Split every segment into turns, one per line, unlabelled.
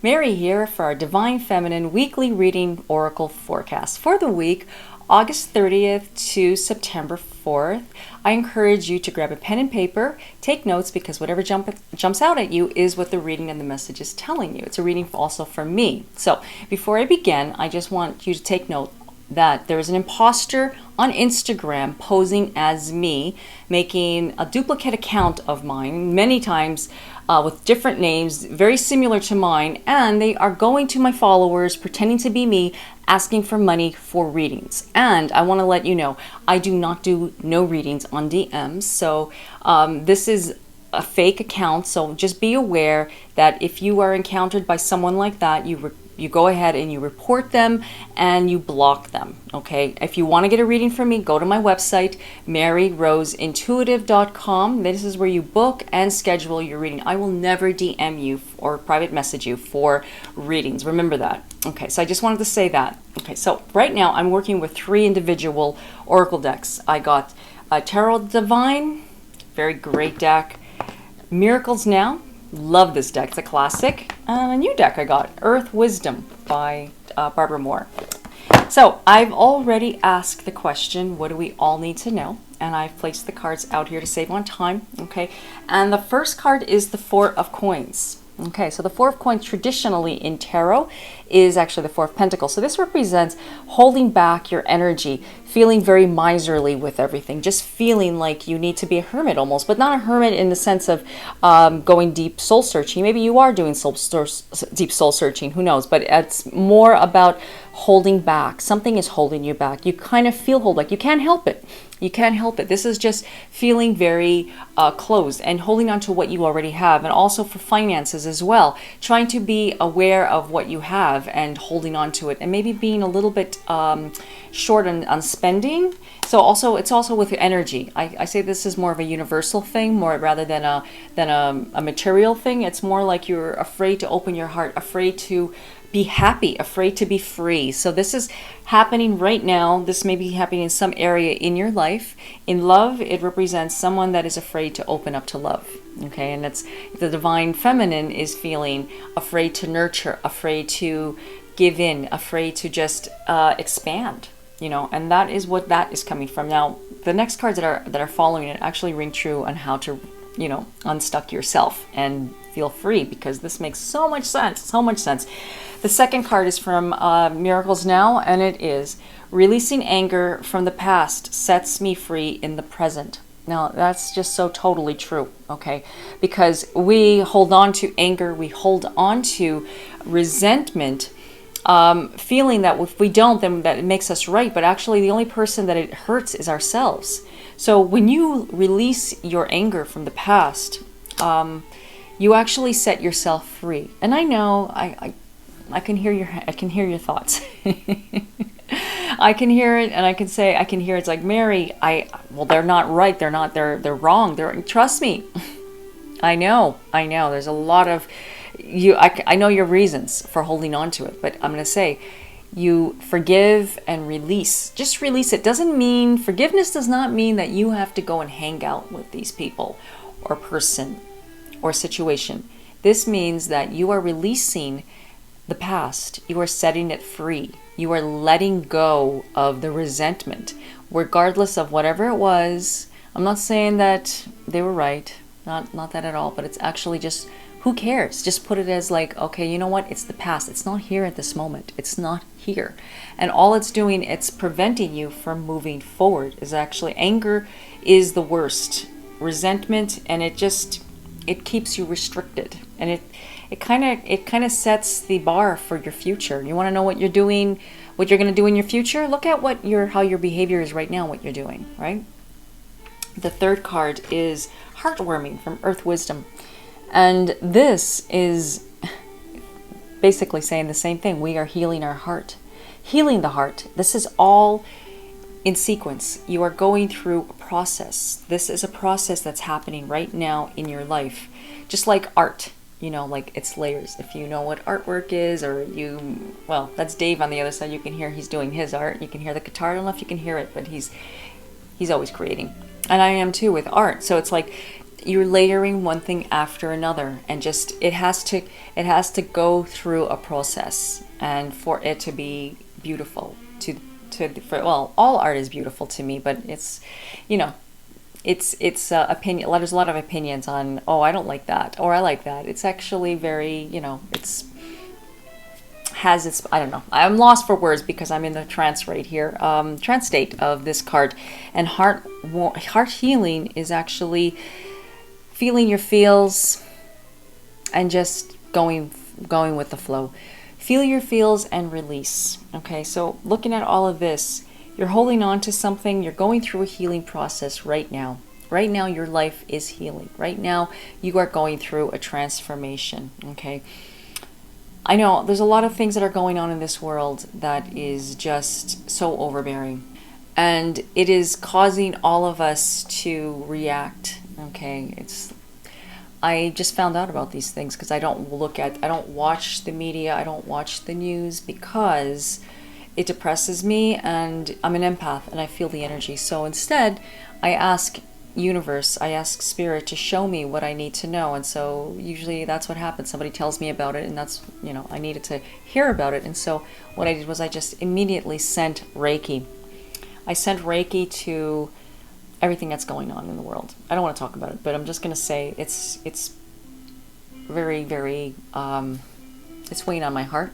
Mary here for our Divine Feminine weekly reading oracle forecast for the week, August 30th to September 4th. I encourage you to grab a pen and paper, take notes, because whatever jumps out at you is what the reading and the message is telling you. It's a reading also for me. So before I begin, I just want you to take note that there is an imposter on Instagram posing as me, making a duplicate account of mine many times with different names, very similar to mine, and they are going to my followers, pretending to be me, asking for money for readings. And I want to let you know, I do not do no readings on DMs, so this is a fake account, so just be aware that if you are encountered by someone like that, you go ahead and you report them and you block them, okay? If you want to get a reading from me, go to my website, maryroseintuitive.com. This is where you book and schedule your reading. I will never DM you or private message you for readings. Remember that. Okay, so I just wanted to say that. Okay, so right now I'm working with 3 individual oracle decks. I got Tarot Divine, very great deck. Miracles Now, love this deck, it's a classic. And a new deck I got, Earth Wisdom by Barbara Moore. So I've already asked the question, what do we all need to know? And I've placed the cards out here to save on time, okay? And the first card is the 4 of Coins. Okay, so the 4 of Coins traditionally in tarot is actually the 4 of Pentacles. So this represents holding back your energy, feeling very miserly with everything, just feeling like you need to be a hermit almost, but not a hermit in the sense of going deep soul searching. Maybe you are doing deep soul searching, who knows, but it's more about holding back. Something is holding you back. You kind of feel like you can't help it. You can't help it. This is just feeling very closed and holding on to what you already have, and also for finances as well. Trying to be aware of what you have and holding on to it, and maybe being a little bit short on spending. So also, it's also with energy. I say this is more of a universal thing, more rather than a material thing. It's more like you're afraid to open your heart, afraid to be happy, afraid to be free. So this is happening right now. This may be happening in some area in your life. In love, it represents someone that is afraid to open up to love. Okay, and it's the Divine Feminine is feeling afraid to nurture, afraid to give in, afraid to just expand. You know, and that is what that is coming from. Now, the next cards that are following it actually ring true on how to, you know, unstuck yourself and feel free, because this makes so much sense, so much sense. The second card is from Miracles Now, and it is releasing anger from the past sets me free in the present. Now, that's just so totally true, okay? Because we hold on to anger, we hold on to resentment, feeling that if we don't, then that it makes us right. But actually, the only person that it hurts is ourselves. So when you release your anger from the past, you actually set yourself free. And I know, I can hear your thoughts. I can hear it, and I can hear it's like, Mary, well, they're not right. They're wrong. Trust me. I know. There's a lot of I know your reasons for holding on to it, but I'm going to say, you forgive and release. Just release it. Forgiveness does not mean that you have to go and hang out with these people or person or situation. This means that you are releasing the past. You are setting it free. You are letting go of the resentment, regardless of whatever it was. I'm not saying that they were right. Not that at all, but it's actually just, who cares? Just put it as like, okay, you know what? It's the past. It's not here at this moment. It's not here. And all it's doing, it's preventing you from moving forward. Is actually, anger is the worst. Resentment, and it keeps you restricted. And it kind of sets the bar for your future. You want to know what you're doing, what you're going to do in your future? Look at how your behavior is right now, what you're doing, right? The third card is Heartwarming from Earth Wisdom. And this is basically saying the same thing. We are healing our heart. Healing the heart. This is all in sequence. You are going through a process. This is a process that's happening right now in your life. Just like art, you know, like it's layers. If you know what artwork is, or well, that's Dave on the other side. You can hear he's doing his art. You can hear the guitar. I don't know if you can hear it, but he's always creating. And I am too with art. So it's like you're layering one thing after another, and just it has to go through a process, and for it to be beautiful well, all art is beautiful to me, but it's, you know, it's opinion. There's a lot of opinions on, oh, I don't like that, or I like that. It's actually very, it's has its, I don't know, I'm lost for words because I'm in the trance right here, trance state of this card. And heart healing is actually feeling your feels and just going with the flow. Feel your feels and release. Okay, so looking at all of this, you're holding on to something, you're going through a healing process right now. Right now your life is healing. Right now you are going through a transformation. Okay, I know there's a lot of things that are going on in this world that is just so overbearing, and it is causing all of us to react. Okay, I just found out about these things because I don't watch the media, I don't watch the news, because it depresses me, and I'm an empath and I feel the energy. So instead, I ask universe, I ask spirit to show me what I need to know. And so usually that's what happens. Somebody tells me about it, and that's, I needed to hear about it. And so what I did was I just immediately sent Reiki. I sent Reiki to everything that's going on in the world. I don't want to talk about it, but I'm just going to say it's very, very, it's weighing on my heart.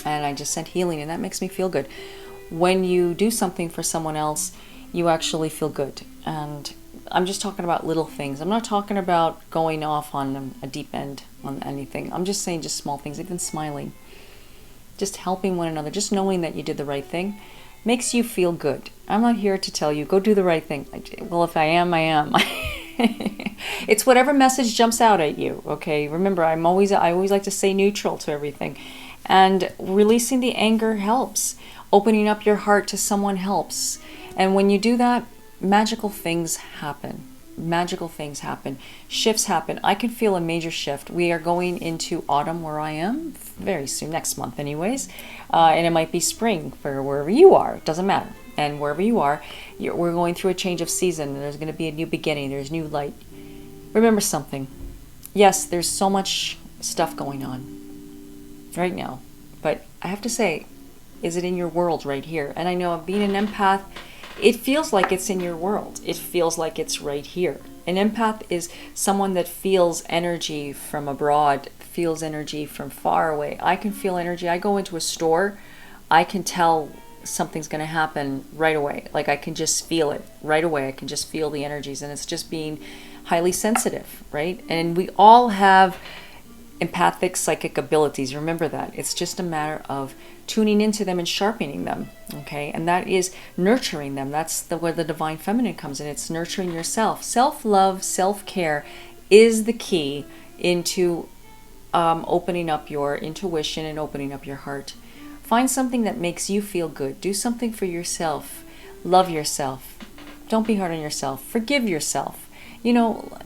And I just sent healing, and that makes me feel good. When you do something for someone else, you actually feel good. And I'm just talking about little things. I'm not talking about going off on a deep end on anything. I'm just saying just small things, even smiling, just helping one another, just knowing that you did the right thing makes you feel good. I'm not here to tell you, go do the right thing. Well, if I am, I am. It's whatever message jumps out at you, okay? Remember, I always like to stay neutral to everything. And releasing the anger helps. Opening up your heart to someone helps. And when you do that, magical things happen. Magical things happen. Shifts happen. I can feel a major shift. We are going into autumn where I am very soon, next month anyways. And it might be spring for wherever you are. It doesn't matter. And wherever you are, we're going through a change of season. There's going to be a new beginning. There's new light. Remember something. Yes, there's so much stuff going on right now. But I have to say, is it in your world right here? And I know, being an empath, it feels like it's in your world. It feels like it's right here. An empath is someone that feels energy from abroad, feels energy from far away. I can feel energy. I go into a store, I can tell something's going to happen right away. Like, I can just feel it right away. I can just feel the energies, and it's just being highly sensitive, right? And we all have empathic psychic abilities. Remember that. It's just a matter of tuning into them and sharpening them, okay? And that is nurturing them. That's where the divine feminine comes in. It's nurturing yourself. Self-love, self-care is the key into opening up your intuition and opening up your heart. Find something that makes you feel good. Do something for yourself. Love yourself. Don't be hard on yourself. Forgive yourself.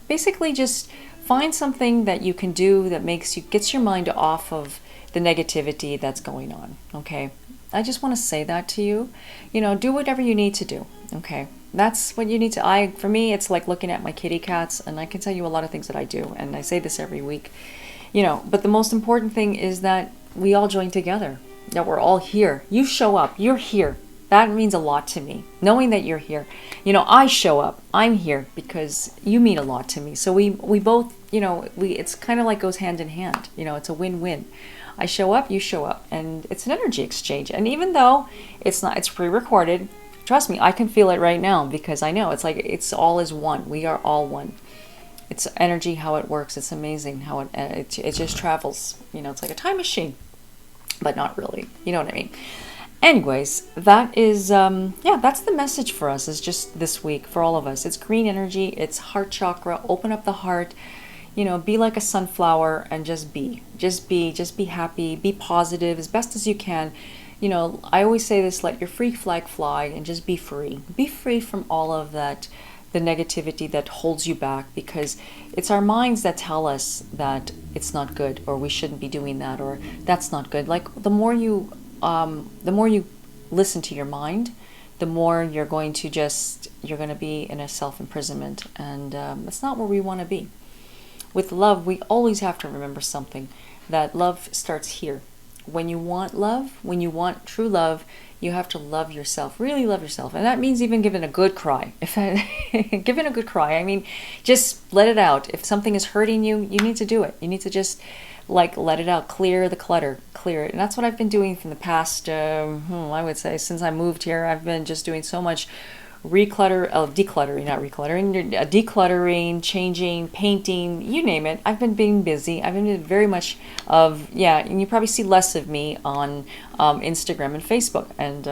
Basically just find something that you can do that gets your mind off of the negativity that's going on, okay? I just want to say that to you. Do whatever you need to do, okay? That's what you need to. For me, it's like looking at my kitty cats, and I can tell you a lot of things that I do, and I say this every week, but the most important thing is that we all join together, that we're all here. You show up, you're here. That means a lot to me, knowing that you're here. I show up, I'm here because you mean a lot to me. So we both, it's kind of like goes hand in hand. It's a win-win. I show up, you show up, and it's an energy exchange. And even though it's pre-recorded, trust me, I can feel it right now, because I know it's all is one. We are all one. It's energy, how it works. It's amazing how it just travels. It's like a time machine, but not really. You know what I mean? Anyways, that is, that's the message for us, is just this week for all of us. It's green energy, it's heart chakra, open up the heart, be like a sunflower and just be happy, be positive as best as you can. I always say this, let your free flag fly and just be free. Be free from all of that, the negativity that holds you back, because it's our minds that tell us that it's not good, or we shouldn't be doing that, or that's not good. Like, the more you listen to your mind, the more you're going to just you're going to be in a self-imprisonment, and that's not where we want to be. With love, we always have to remember something, that love starts here. When you want love, when you want true love, you have to love yourself, really love yourself. And that means even giving a good cry. Giving a good cry, I mean, just let it out. If something is hurting you, you need to do it. You need to just like let it out, clear the clutter, clear it. And that's what I've been doing from the past, I would say, since I moved here. I've been just doing so much decluttering, changing, painting, you name it. I've been being busy. I've been very much and you probably see less of me on Instagram and Facebook. And,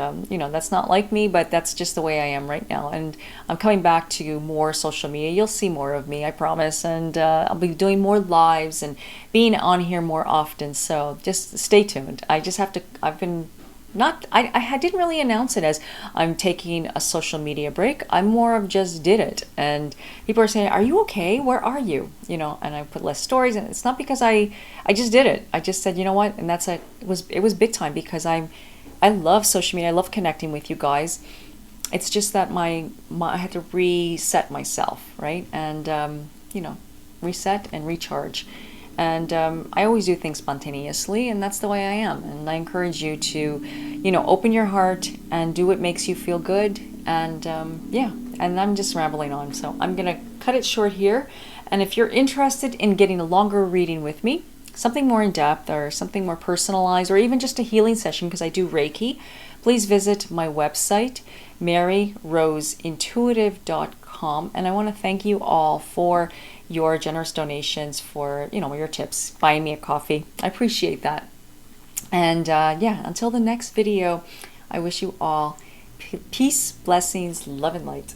that's not like me, but that's just the way I am right now. And I'm coming back to more social media. You'll see more of me, I promise. And I'll be doing more lives and being on here more often. So just stay tuned. I didn't really announce it as I'm taking a social media break. I more of just did it. And people are saying, are you okay? Where are you? And I put less stories, and it's not because I just did it. I just said, you know what? And it was big time, because I love social media. I love connecting with you guys. It's just that I had to reset myself, right? And, reset and recharge. And I always do things spontaneously, and that's the way I am. And I encourage you to, open your heart and do what makes you feel good. And and I'm just rambling on. So I'm going to cut it short here. And if you're interested in getting a longer reading with me, something more in depth or something more personalized, or even just a healing session, because I do Reiki, please visit my website, maryroseintuitive.com. And I want to thank you all for your generous donations, for your tips, buying me a coffee. I appreciate that. And until the next video, I wish you all peace, blessings, love, and light.